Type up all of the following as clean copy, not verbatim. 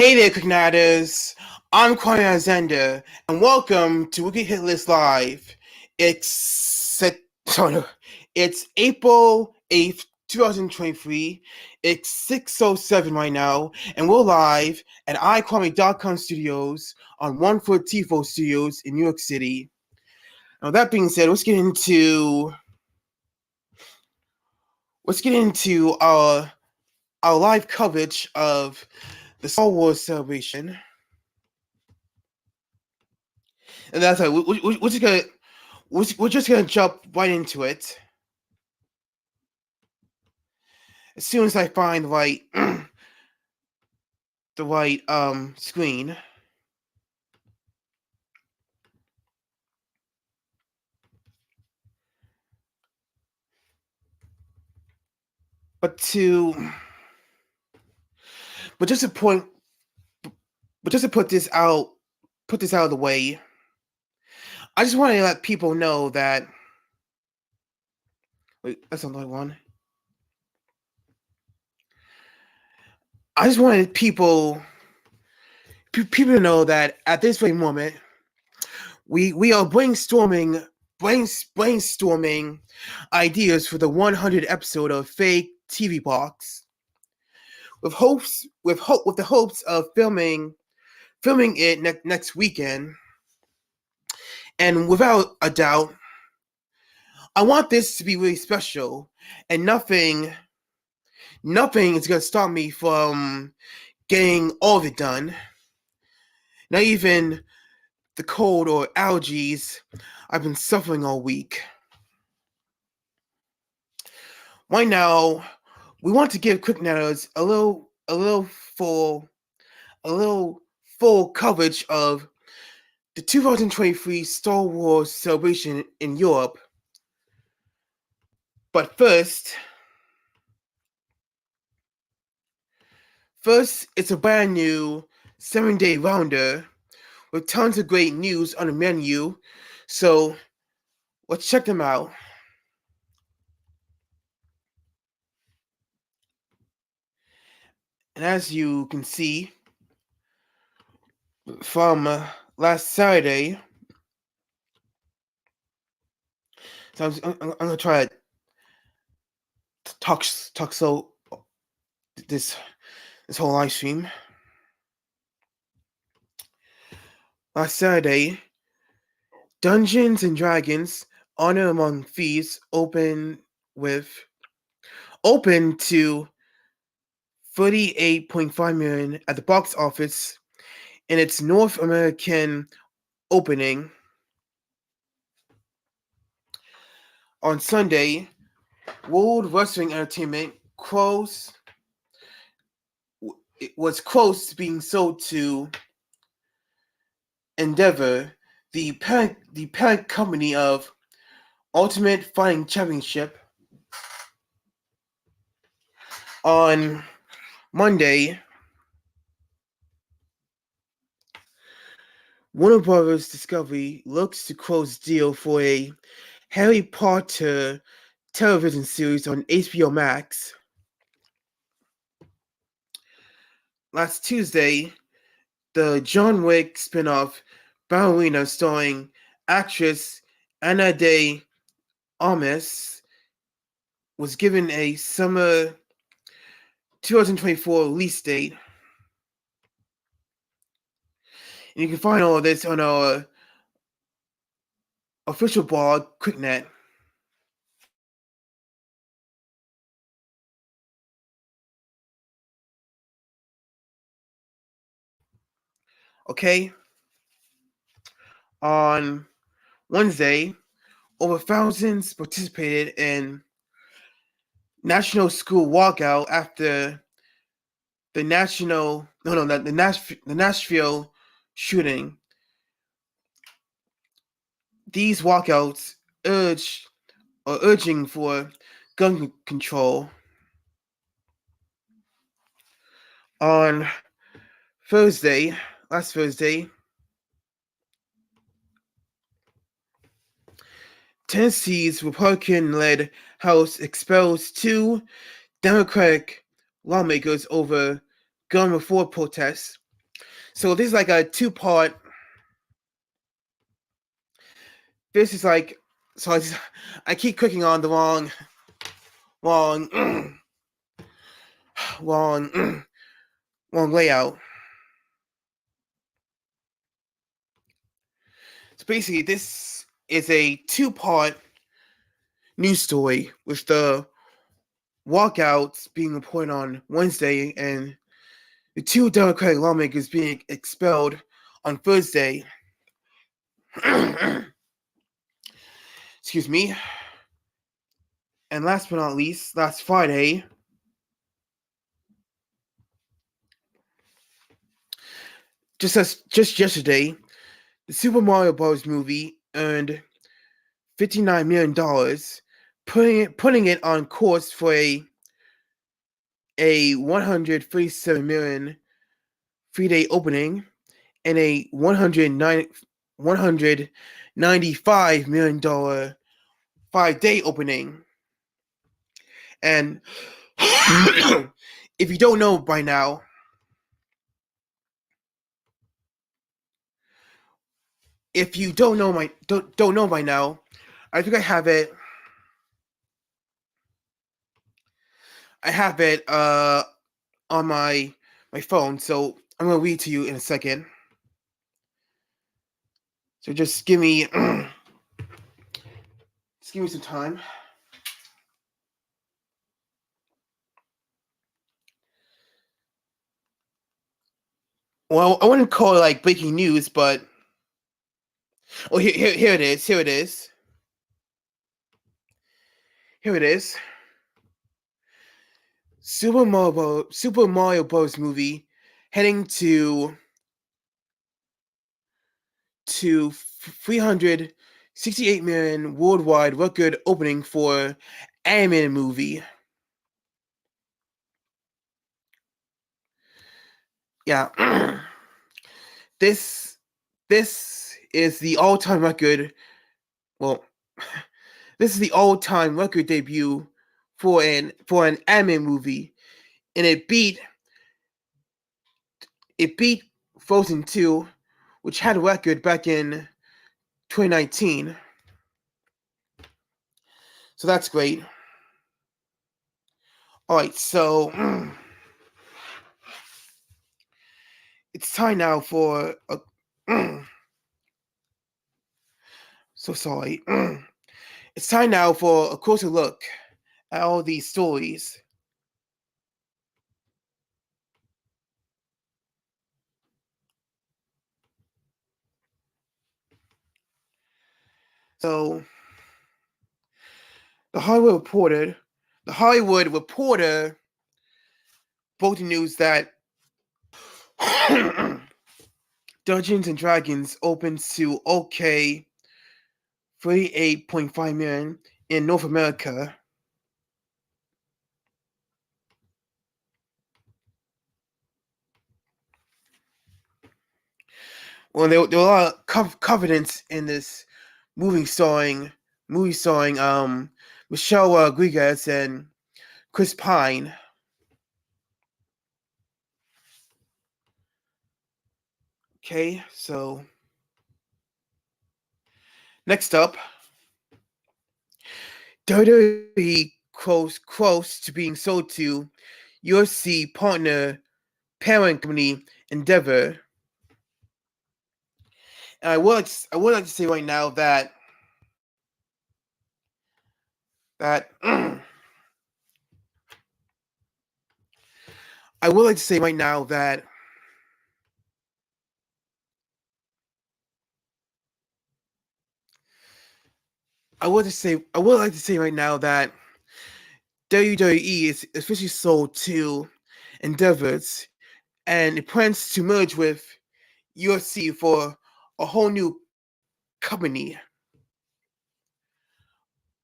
Hey there, KlicKNettars. I'm Kwame Alexander, and welcome to Wkly Hit List Live. It's it's April 8th, 2023. It's 6:07 right now, and we're live at iKwame.com Studios on 1 Foot Tifo Studios in New York City. Now, that being said, let's get into our live coverage of the Star Wars celebration. And that's right. We're just gonna jump right into it. As soon as I find the right screen. But just to put this out of the way, I just want to let people know that. Wait, that's another one. I just wanted people to know that at this very moment, we are brainstorming ideas for the 100th episode of FakeTV Box, with the hopes of filming it next weekend. And without a doubt, I want this to be really special, and nothing is gonna stop me from getting all of it done. Not even the cold or allergies I've been suffering all week. Right now, we want to give KlicKNettars a little full coverage of the 2023 Star Wars celebration in Europe. But first, it's a brand new 7-day rounder with tons of great news on the menu. So let's check them out. And as you can see from last Saturday, so I'm gonna try to talk slow this whole live stream. Last Saturday, Dungeons and Dragons: Honor Among Thieves opened to $38.5 million at the box office in its North American opening. On Sunday, World Wrestling Entertainment was close to being sold to Endeavor, the parent company of Ultimate Fighting Championship. On Monday, Warner Bros. Discovery looks to close deal for a Harry Potter television series on HBO Max. Last Tuesday, the John Wick spin-off Ballerina starring actress Ana de Armas was given a summer 2024 release date. And you can find all of this on our official blog, KlicKNet. Okay? On Wednesday, over thousands participated in National School Walkout after the Nashville shooting. These walkouts urging for gun control. On last Thursday, Tennessee's Republican-led House expels 2 Democratic lawmakers over gun reform protests. So this is like a two-part. This is like so. I keep clicking on the wrong, wrong, wrong, wrong layout. So basically, this is a two-part news story with the walkouts being reported on Wednesday and the two Democratic lawmakers being expelled on Thursday. Excuse me. And last but not least, last Friday, just yesterday, the Super Mario Bros. Movie earned $59 million, putting it on course for a 137 million three-day opening and a $195 million five-day opening. And if you don't know by now, I think I have it. I have it on my phone, so I'm gonna read to you in a second. So just give me some time. Well, I wouldn't call it like breaking news, but here it is. Here it is. Here it is. Super Mario Bros. Movie heading to 368 million worldwide record opening for animated movie. Yeah. This is the all-time record. Well, this is the all-time record debut for an anime movie, and it beat Frozen 2, which had a record back in 2019. So that's great. All right, so it's time now for a. So sorry. It's time now for a closer look at all these stories. So the Hollywood Reporter broke the news that Dungeons and Dragons opens to okay 38.5 million in North America. Well, there were a lot of confidence in this movie starring Michelle Rodriguez and Chris Pine. Okay, so next up, WWE close to being sold to UFC partner parent company Endeavor. And I would like to say right now that I would like to say right now that I would like to say right now that WWE is officially sold to Endeavors, and it plans to merge with UFC for a whole new company.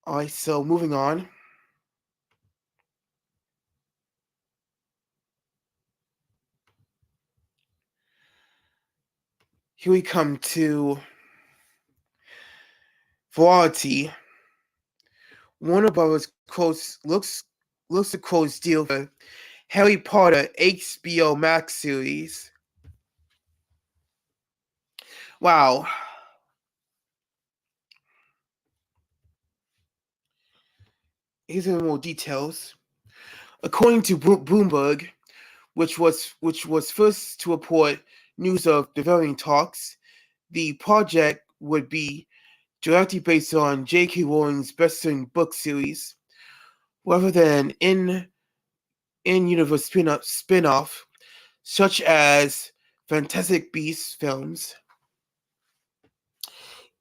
All right, so moving on. Here we come to Variety. Warner Bros. Looks to close deal for Harry Potter HBO Max series. Wow. Here's a little more details. According to Bloomberg, which was first to report news of developing talks, the project would be directly based on J.K. Rowling's best-selling book series, rather than in-universe spin-off, such as Fantastic Beasts films.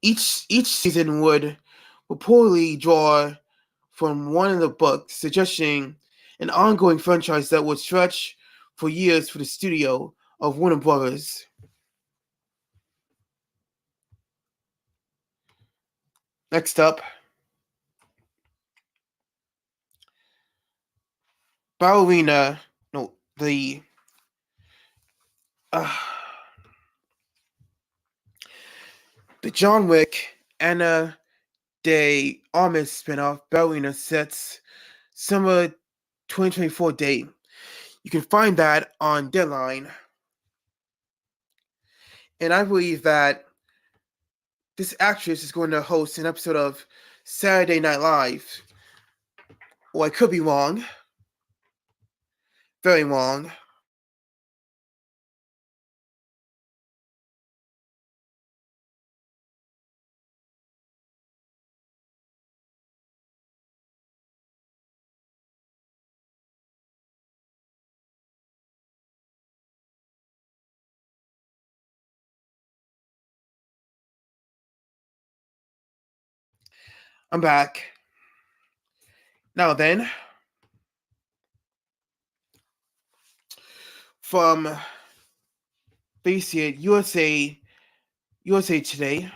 Each season would reportedly draw from one of the books, suggesting an ongoing franchise that would stretch for years for the studio of Warner Brothers. Next up, ballerina. No, the John Wick Anna de Armas spinoff Ballerina sets summer 2024 date. You can find that on Deadline. And I believe that this actress is going to host an episode of Saturday Night Live. Or I could be wrong. Very wrong. I'm back. Now then, from basically USA Today,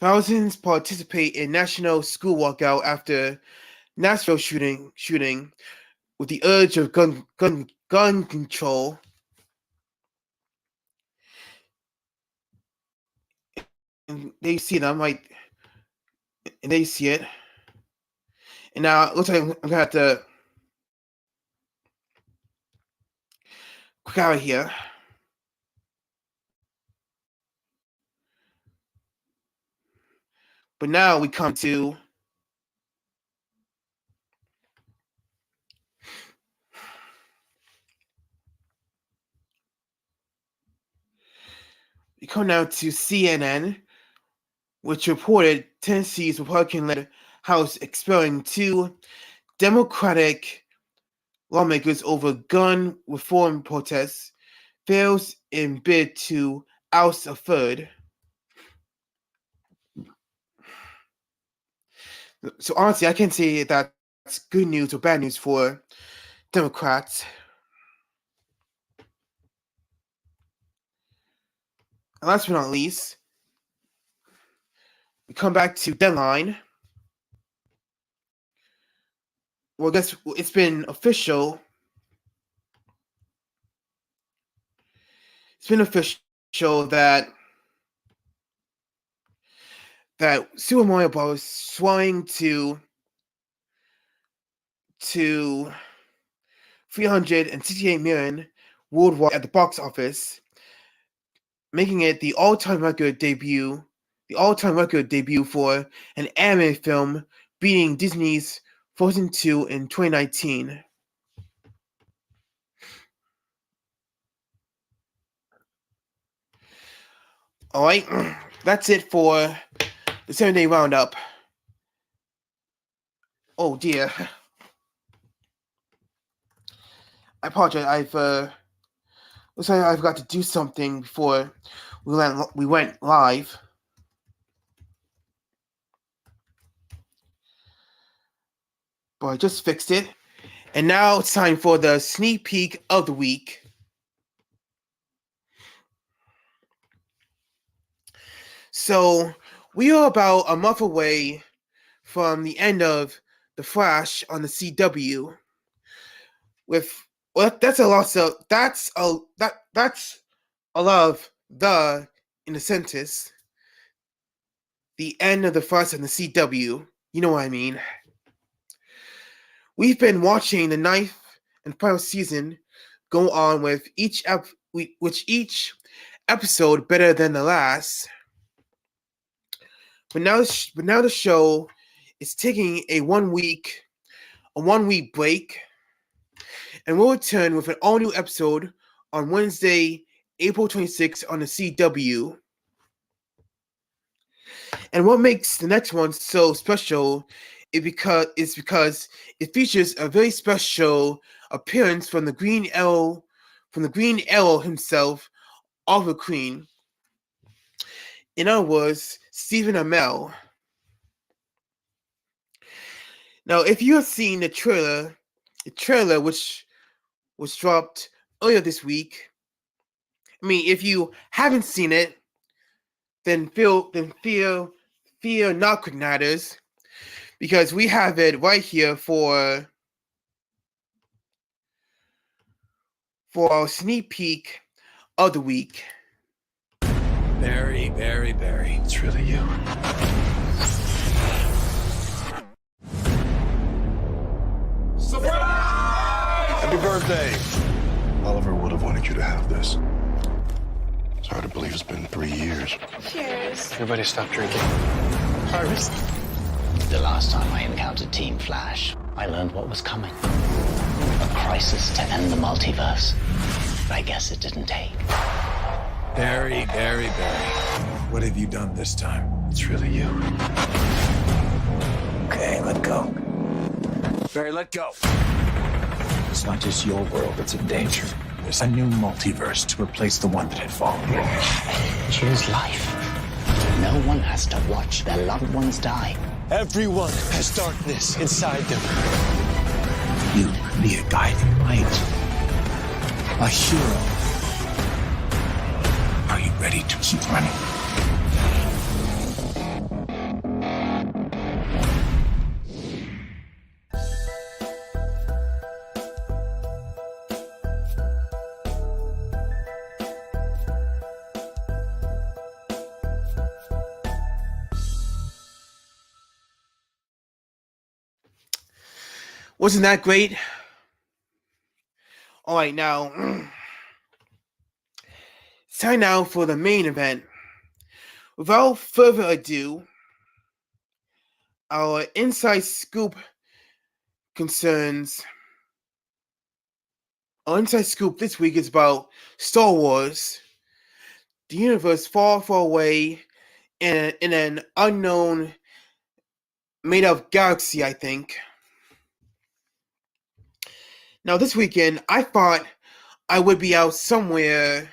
thousands participate in national school walkout after Nashville shooting with the urge of gun control. And they see it. I'm like, and they see it. And now it looks like I'm gonna have to click out of here. But now we come to now to CNN, which reported Tennessee's Republican-led House expelling 2 Democratic lawmakers over gun reform protests, fails in bid to oust a third. So honestly, I can't say that's good news or bad news for Democrats. And last but not least, we come back to Deadline. Well, I guess it's been official. It's been official that Super Mario Bros. Swelling to 368 million worldwide at the box office, making it the all-time record debut for an anime film, beating Disney's Frozen 2 in 2019. Alright, that's it for the 7-day roundup. Oh dear. I apologize, looks like I forgot to do something before we went live. But I just fixed it. And now it's time for the sneak peek of the week. So, we are about a month away from the end of The Flash on the CW. That's a lot of the in the sentence. The end of The Flash on the CW. You know what I mean. We've been watching the 9th and final season go on with each which each episode better than the last. But now the show is taking a one week break, and we'll return with an all new episode on Wednesday, April 26th on the CW. And what makes the next one so special is because it features a very special appearance from the Green Arrow himself, Oliver Queen. In other words, Stephen Amell. Now, if you have seen the trailer which was dropped earlier this week, if you haven't seen it, then fear not, KlicKNettars, because we have it right here for our sneak peek of the week. Barry. It's really you. Surprise! Happy birthday! Oliver would have wanted you to have this. It's hard to believe it's been 3 years. Cheers. Everybody stop drinking. Harvest. The last time I encountered Team Flash, I learned what was coming. A crisis to end the multiverse. But I guess it didn't take. Barry. What have you done this time? It's really you. Okay, let go. Barry, let go. It's not just your world that's in danger. There's a new multiverse to replace the one that had fallen. Choose life. No one has to watch their loved ones die. Everyone has darkness inside them. You could be a guiding light. A hero. Are you ready to keep running? Wasn't that great? All right, now it's time now for the main event. Without further ado, our inside scoop this week is about Star Wars, the universe far, far away in an unknown, made-up galaxy, I think. Now, this weekend, I thought I would be out somewhere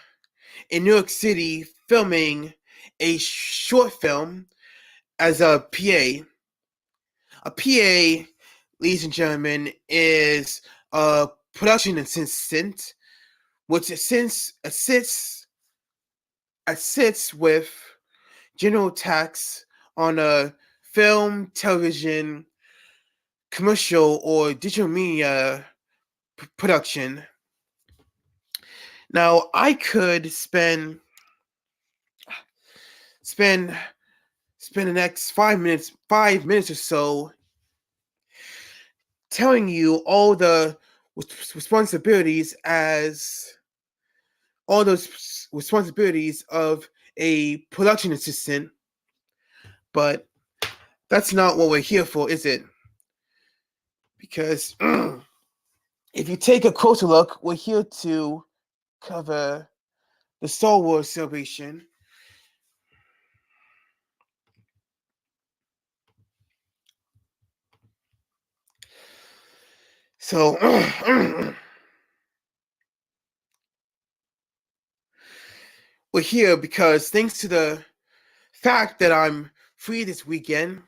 in New York City filming a short film as a PA. A PA, ladies and gentlemen, is a production assistant, which assists with general tasks on a film, television, commercial, or digital media production. Now, I could spend the next 5 minutes or so telling you all the responsibilities of a production assistant, but that's not what we're here for, is it? Because if you take a closer look, we're here to cover the Star Wars celebration. So, we're here because thanks to the fact that I'm free this weekend,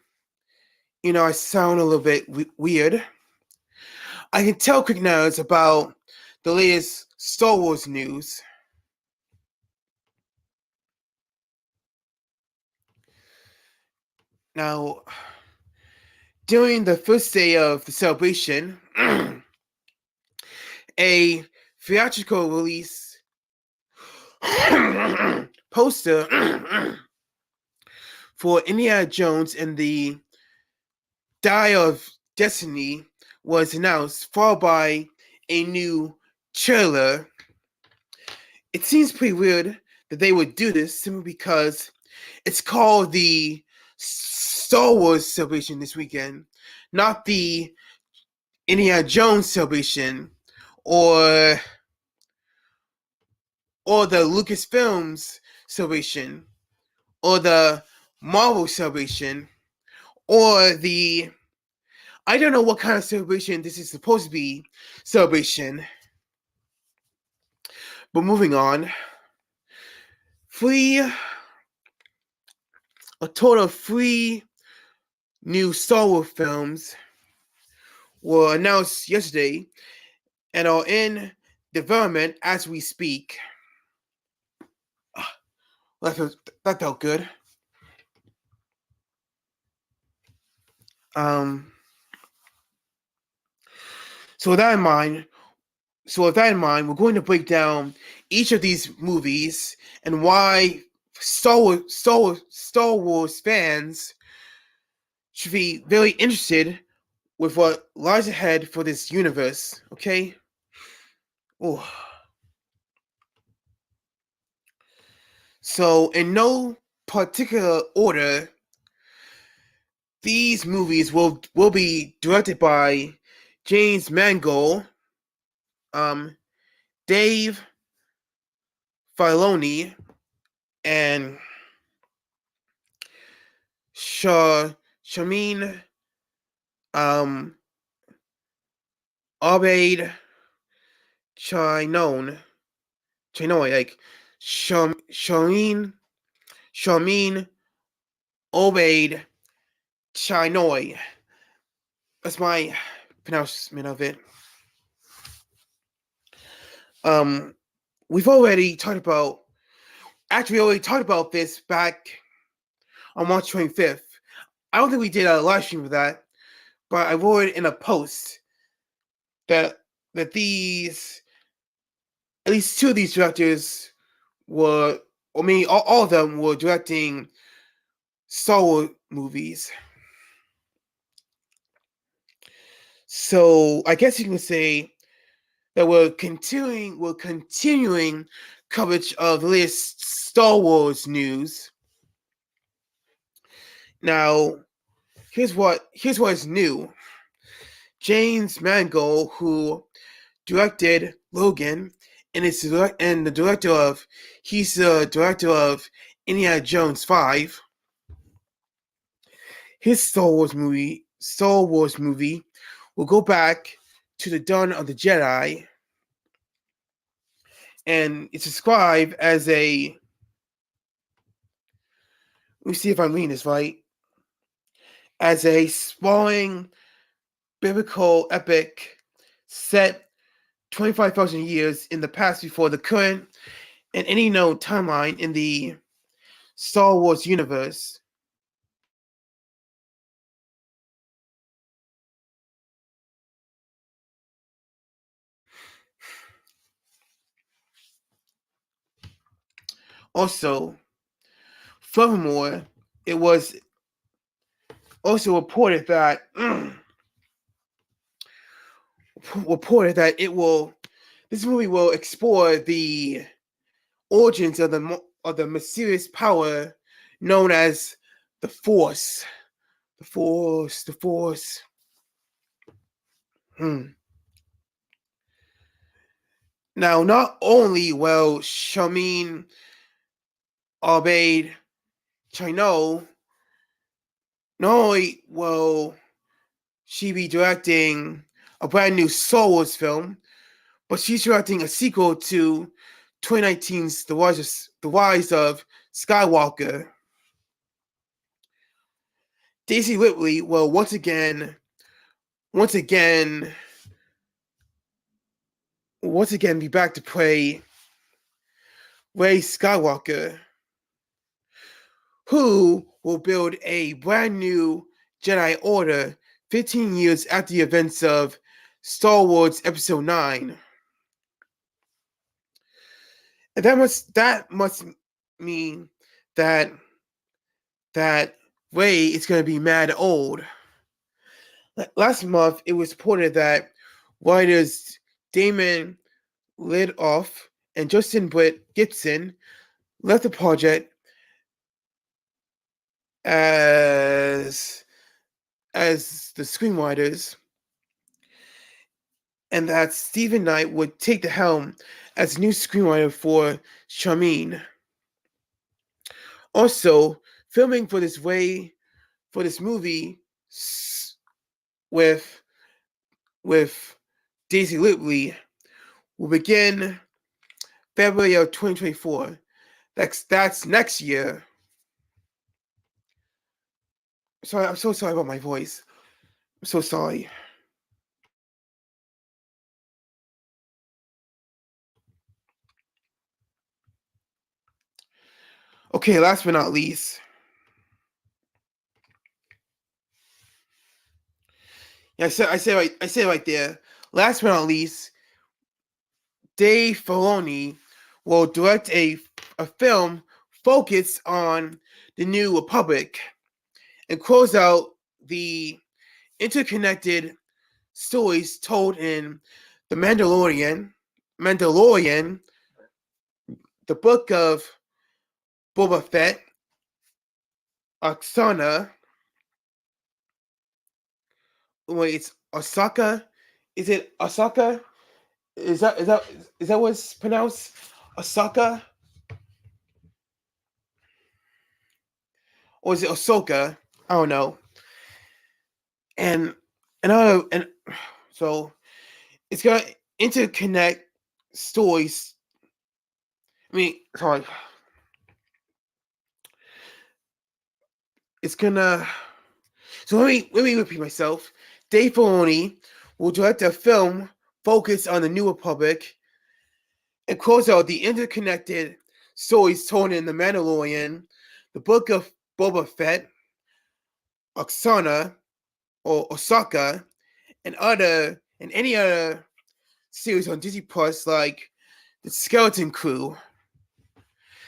I sound a little bit weird. I can tell KlicKNettars about the latest Star Wars news. Now, during the first day of the celebration, a theatrical release poster for Indiana Jones and the Dial of Destiny was announced, followed by a new trailer. it seems pretty weird that they would do this simply because it's called the Star Wars celebration this weekend, not the Indiana Jones celebration or the Lucasfilms celebration or the Marvel celebration or the I don't know what kind of celebration this is supposed to be celebration. But moving on, a total of 3 new Star Wars films were announced yesterday and are in development as we speak. That felt good. So with that in mind, we're going to break down each of these movies and why Star Wars fans should be very interested with what lies ahead for this universe. Okay. Oh. So in no particular order, these movies will be directed by James Mangold, Dave Filoni, and Sharmeen Obaid-Chinoy, like Sharmeen Obaid-Chinoy. That's my pronouncement of it. We already talked about this back on March 25th. I don't think we did a live stream of that, but I wrote it in a post that these, at least 2 of these directors were, or maybe all of them were directing Star Wars movies. So I guess you can say that we're continuing coverage of the latest Star Wars news. Now, here's what is new. James Mangold, who directed Logan, and he's the director of Indiana Jones 5. His Star Wars movie will go back to the Dawn of the Jedi, and it's described as a, let me see if I'm reading this right, as a sprawling biblical epic set 25,000 years in the past before the current and any known timeline in the Star Wars universe. Also, furthermore, it was also reported that this movie will explore the origins of the mysterious power known as the Force. The Force. Now, not only will Sharmeen Obaid-Chinoy, not only will she be directing a brand new Star Wars film, but she's directing a sequel to 2019's The Rise of Skywalker. Daisy Ridley will once again be back to play Rey Skywalker, who will build a brand new Jedi Order 15 years after the events of Star Wars Episode 9. And that must mean that Rey is going to be mad old. Last month, it was reported that writers Damon Lindelof and Justin Britt Gibson left the project as the screenwriters, and that Stephen Knight would take the helm as new screenwriter for Sharmeen. Also, filming for this movie with Daisy Ridley will begin February of 2024. That's next year. Sorry, I'm so sorry about my voice. I'm so sorry. Okay, last but not least. Yeah, I said right there. Last but not least, Dave Filoni will direct a film focused on the New Republic and close out the interconnected stories told in The Mandalorian, the Book of Boba Fett, Oksana. Wait, it's Osaka. Is it Osaka? Is that what it's pronounced? Osaka? Or is it Ahsoka? I don't know. And so it's gonna interconnect stories. I mean, sorry. It's gonna. So let me repeat myself. Dave Filoni will direct a film focused on the New Republic and close out the interconnected stories told in The Mandalorian, the Book of Boba Fett, Oksana or Osaka, and any other series on Disney Plus like The Skeleton Crew.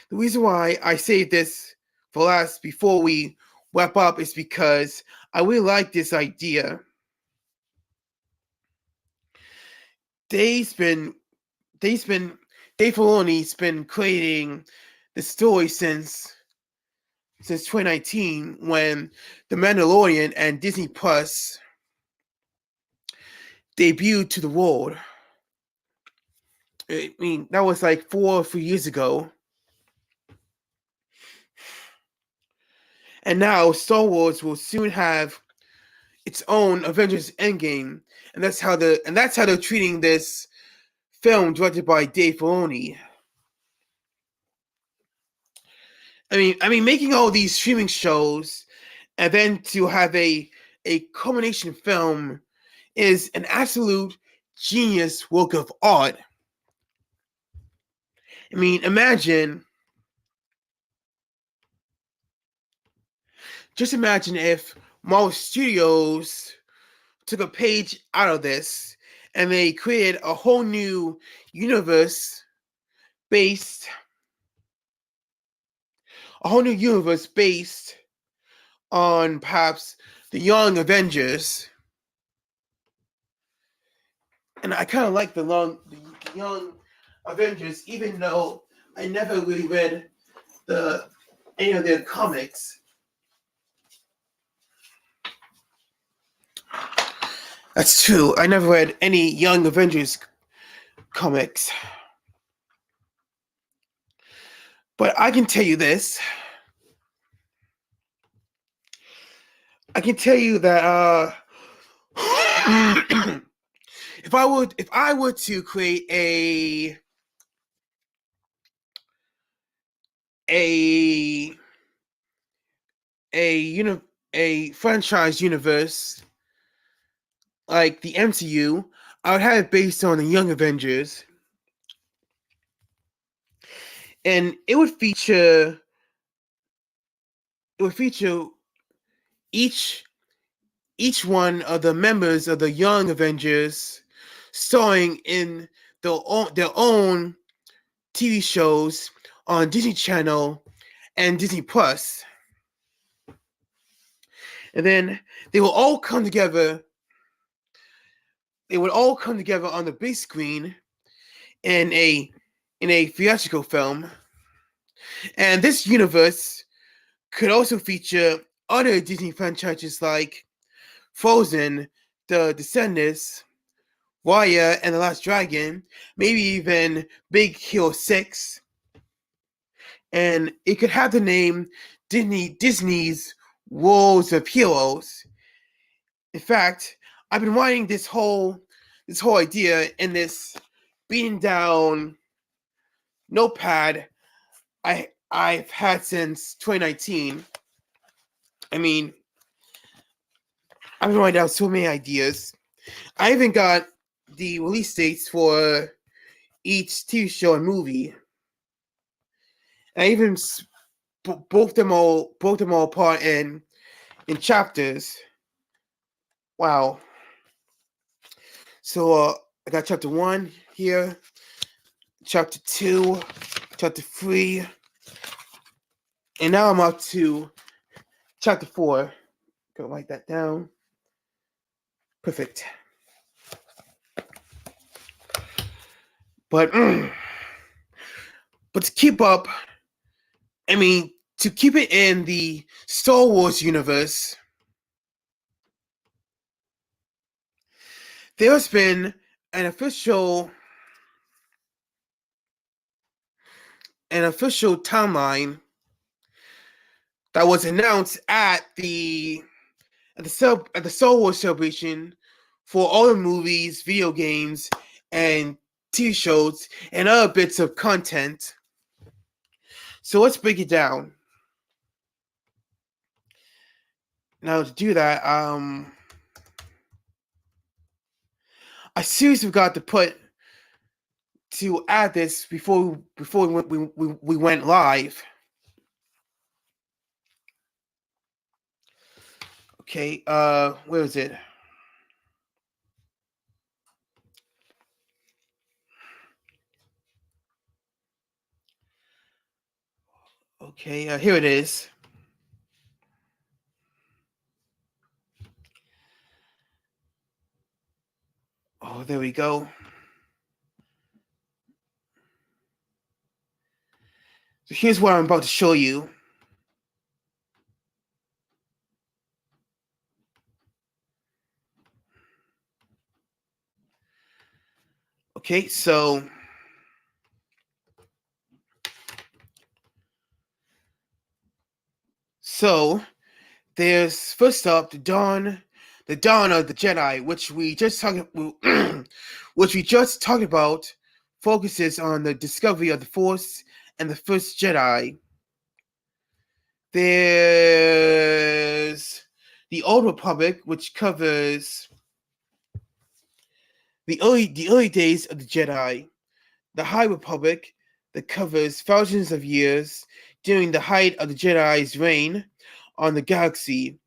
The reason why I saved this for last before we wrap up is because I really like this idea. Dave Filoni's been creating the story since 2019 when The Mandalorian and Disney Plus debuted to the world. I mean, that was like 4 or 3 years ago. And now Star Wars will soon have its own Avengers Endgame, and that's how they're treating this film directed by Dave Filoni. I mean, making all these streaming shows and then to have a culmination film is an absolute genius work of art. I mean, just imagine if Marvel Studios took a page out of this and they created a whole new universe based on perhaps the Young Avengers. And I kind of like the Young Avengers, even though I never really read any of their comics. That's true. I never read any Young Avengers comics. But I can tell you this. I can tell you that if I were to create a franchise universe like the MCU, I would have it based on the Young Avengers, and it would feature each one of the members of the Young Avengers starring in their own TV shows on Disney Channel and Disney Plus. And then they will all come together. They would all come together on the big screen in a in a theatrical film. And this universe could also feature other Disney franchises like Frozen, The Descendants, Raya and the Last Dragon, maybe even Big Hero 6. And it could have the name Disney's Worlds of Heroes. In fact, I've been writing this whole idea in this beaten down notepad I've had since 2019. I mean, I've been writing down so many ideas. I even got the release dates for each TV show and movie. I even broke them all apart in chapters. Wow. So I got chapter 1 here, chapter 2, chapter 3, and now I'm up to chapter 4. Go write that down. Perfect. But to keep up, to keep it in the Star Wars universe, there's been an official timeline that was announced at the Star Wars celebration for all the movies, video games, and TV shows and other bits of content. So let's break it down. Now to do that, I seriously forgot to add this before we went live. Okay, where is it? Okay, here it is. Oh, there we go. So here's what I'm about to show you. Okay, so there's first up the dawn of the Jedi, which we just talked about, focuses on the discovery of the Force and the first Jedi. There's the Old Republic, which covers the early days of the Jedi. The High Republic, that covers thousands of years during the height of the Jedi's reign on the galaxy.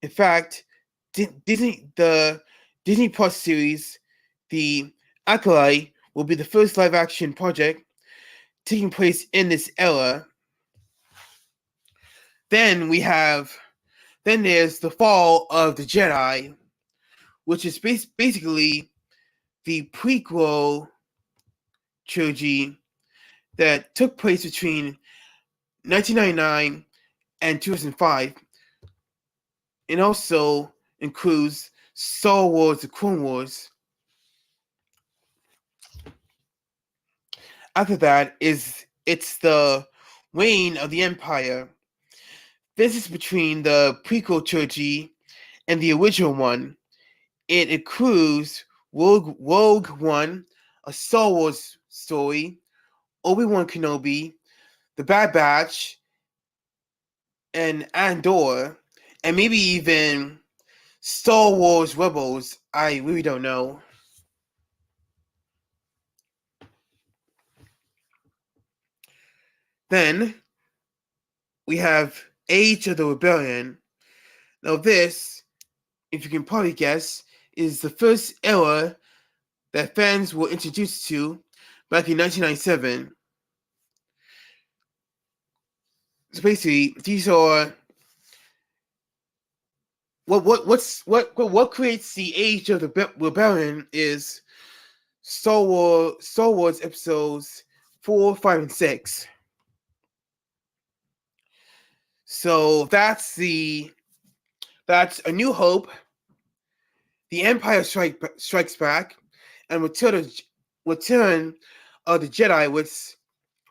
In fact, the Disney Plus series, The Acolyte, will be the first live-action project taking place in this era. Then there's The Fall of the Jedi, which is basically the prequel trilogy that took place between 1999 and 2005. It also includes Star Wars: The Clone Wars. After that it's the reign of the Empire. This is between the prequel trilogy and the original one. It includes Rogue One, a Star Wars story, Obi-Wan Kenobi, The Bad Batch, and Andor, and maybe even Star Wars Rebels. I really don't know. Then we have Age of the Rebellion. Now this, if you can probably guess, is the first era that fans were introduced to back in 1997. So basically, these are what creates the Age of the Rebellion is Star Wars episodes 4, 5, and 6. So that's A New Hope, The Empire Strikes Back, and Return of the Jedi,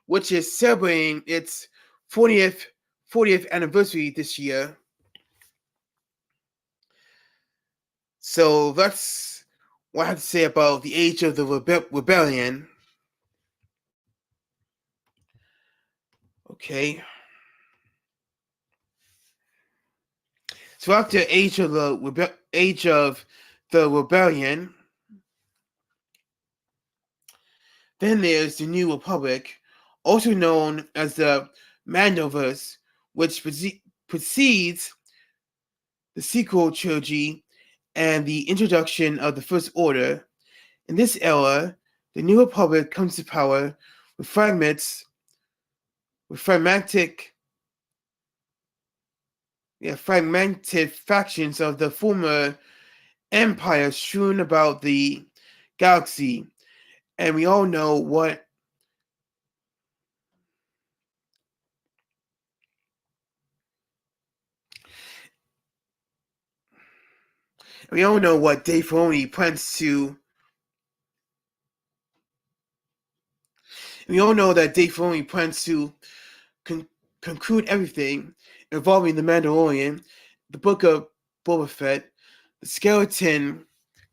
which is celebrating its 40th anniversary this year. So that's what I have to say about the Age of the Rebellion. Okay. So after Age of the Rebellion, then there's the New Republic, also known as the Mandoverse, which precedes the sequel trilogy and the introduction of the First Order. In this era, the New Republic comes to power with fragmented factions of the former empire strewn about the galaxy, and we all know what Dave Filoni plans to. We all know that Dave Filoni plans to conclude everything involving the Mandalorian, the Book of Boba Fett, the Skeleton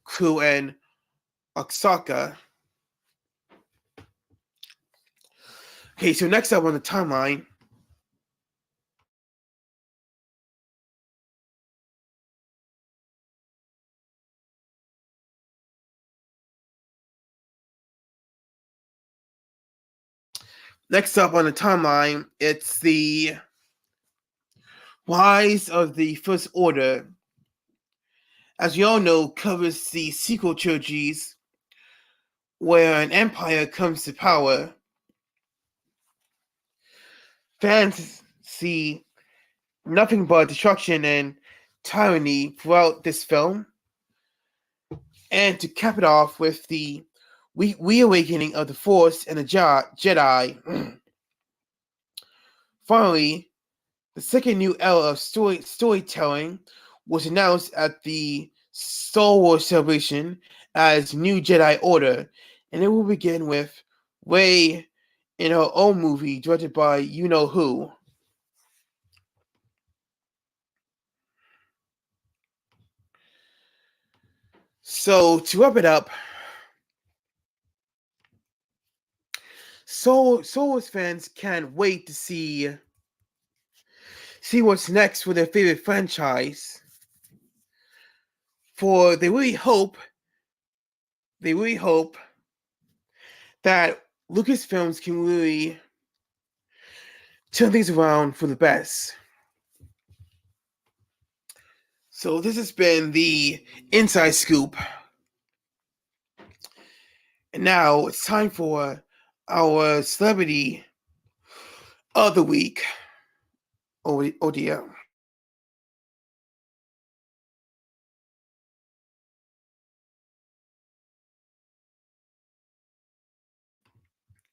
Crew, and Ahsoka. Okay, so next up on the timeline. It's the Rise of the First Order. As you all know, covers the sequel trilogies where an empire comes to power. Fans see nothing but destruction and tyranny throughout this film. And to cap it off with the reawakening of the Force and the Jedi. Finally, the second new era of storytelling was announced at the Star Wars celebration as New Jedi Order, and it will begin with Rey in her own movie directed by you-know-who. So, to wrap it up, Star Wars fans can't wait to see what's next for their favorite franchise. For they really hope that Lucasfilms can really turn things around for the best. So this has been the Inside Scoop. And now it's time for our Celebrity of the Week. Oh dear.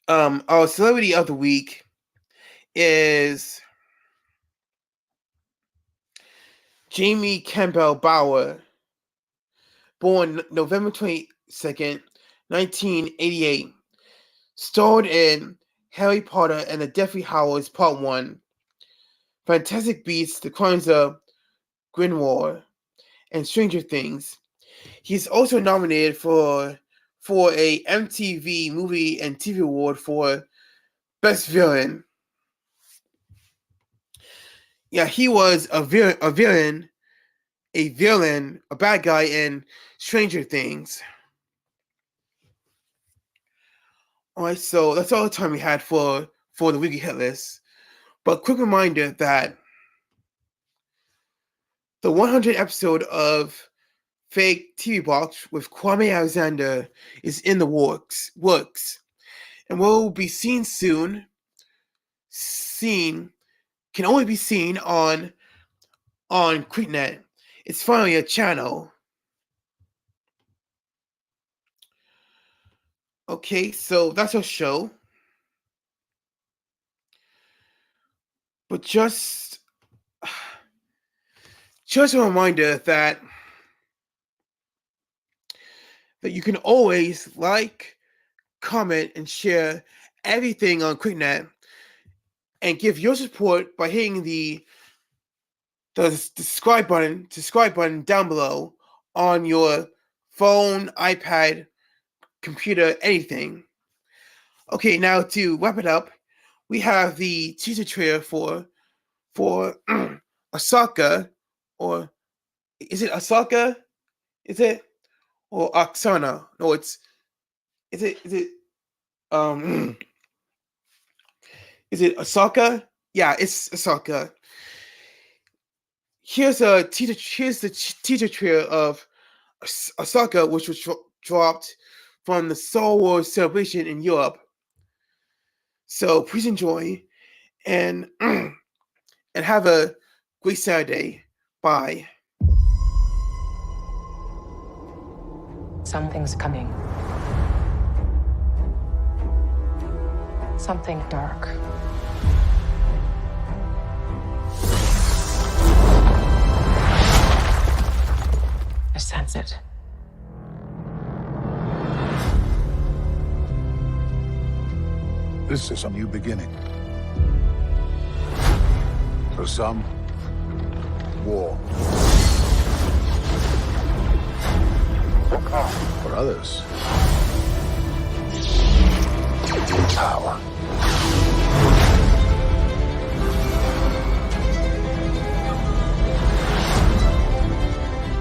Our Celebrity of the Week is Jamie Campbell Bower, born November 22nd, 1988, starred in Harry Potter and the Deathly Hallows Part 1, Fantastic Beasts, The Crimes of Grindelwald, and Stranger Things. He's also nominated for a MTV Movie and TV Award for Best Villain. Yeah, he was a villain, a bad guy in Stranger Things. Alright, so that's all the time we had for the Wkly Hit List. But quick reminder that the 100th episode of FakeTV Box with Kwame Alexander is in the works, and will be seen soon. Can only be seen on KlicKNet. It's finally a channel. Okay, so that's our show. But just a reminder that you can always like, comment, and share everything on KlicKNet, and give your support by hitting the subscribe button down below on your phone, iPad, computer, anything. Okay, now to wrap it up, we have the teaser trailer for Osaka, or is it Osaka? Is it, or Oksana? No, is it Osaka? Yeah, it's Osaka. Here's the teaser trailer of Osaka, which was dropped from the Star Wars celebration in Europe. So please enjoy, and have a great Saturday. Bye. Something's coming. Something dark. I sense it. This is a new beginning. For some, war. For others, power.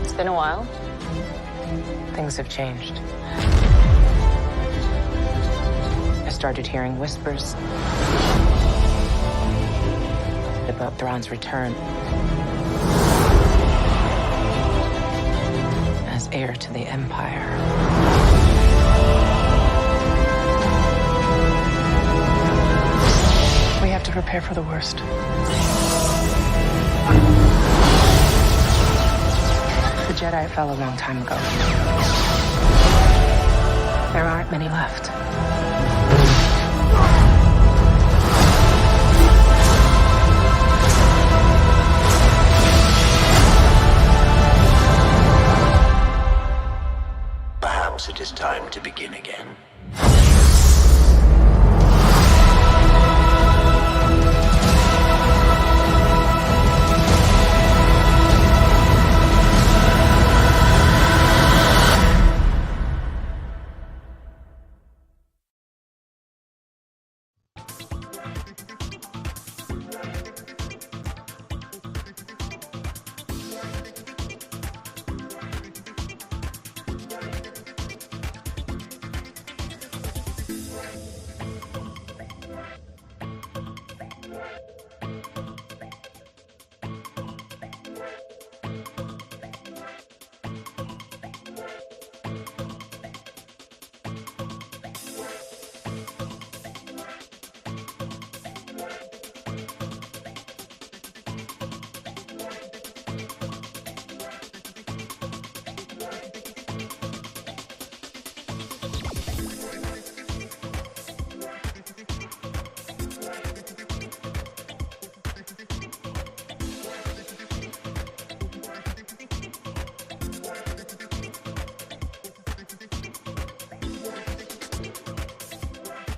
It's been a while. Things have changed. I started hearing whispers about Thrawn's return as heir to the Empire. We have to prepare for the worst. The Jedi fell a long time ago. There aren't many left. Perhaps it is time to begin again.